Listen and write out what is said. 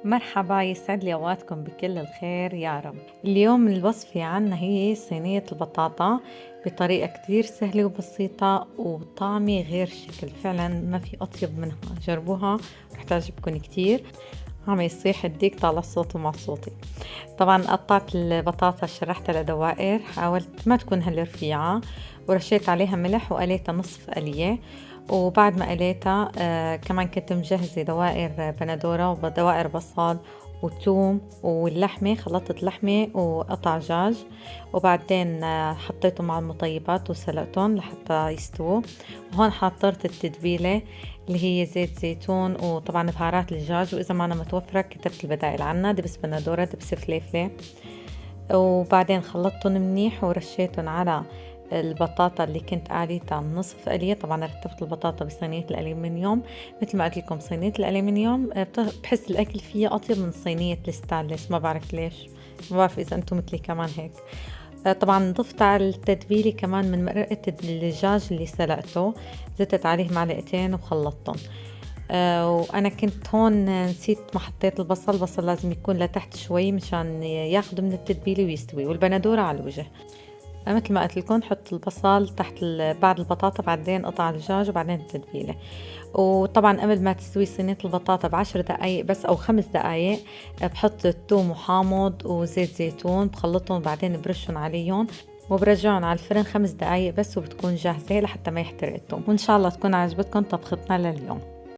مرحبا، يسعد لي اوقاتكم بكل الخير يا رب. اليوم الوصفة عنا هي صينية البطاطا بطريقة كتير سهلة وبسيطة وطعمة غير شكل، فعلا ما في أطيب منها. جربوها رح تعجبكم كتير. عم يصيح الديك طالع صوته مع صوتي. طبعا قطعت البطاطا، شرحتها لدوائر، حاولت ما تكون هالرفيعة، ورشيت عليها ملح وقليتها نصف قلية. وبعد ما قليتها كمان كنت مجهزة دوائر بندورة ودوائر بصل وثوم واللحمة، خلطت لحمة وقطع دجاج، وبعدين حطيتهم مع المطيبات وسلقتهم لحتى يستووا. وهون حطرت التتبيلة اللي هي زيت زيتون وطبعا بهارات الدجاج، وإذا ما أنا متوفرة كتبت البدائل عنا: دبس بندورة، دبس فليفلة. وبعدين خلطتهم منيح ورشيتهم على البطاطا اللي كنت قاليتها نصف قلية. طبعا رتبت البطاطا بصينية الألمنيوم، مثل ما قلت لكم صينية الألمنيوم بحس الأكل فيها أطيب من صينية الستانلس، ما بعرف ليش، ما بعرف إذا أنتم مثلي كمان هيك. طبعا ضفت على التتبيلة كمان من مرقة الدجاج اللي سلقته، زدت عليه معلقتين وخلطتهم. وأنا كنت هون نسيت ما حطيت البصل لازم يكون لتحت شوي مشان ياخده من التتبيلة ويستوي، والبندورة على الوجه. مثل ما قلت لكم حط البصل تحت بعد البطاطا، بعدين قطع الدجاج وبعدين التتبيلة. وطبعا قبل ما تستوي صينية البطاطا ب10 دقايق بس أو 5 دقايق بحط الثوم وحامض وزيت زيتون، بخلطهم بعدين برشهم عليهم وبرجعهم على الفرن 5 دقايق بس، وبتكون جاهزة لحتى ما يحترق الثوم. وإن شاء الله تكون عجبتكم طبختنا لليوم.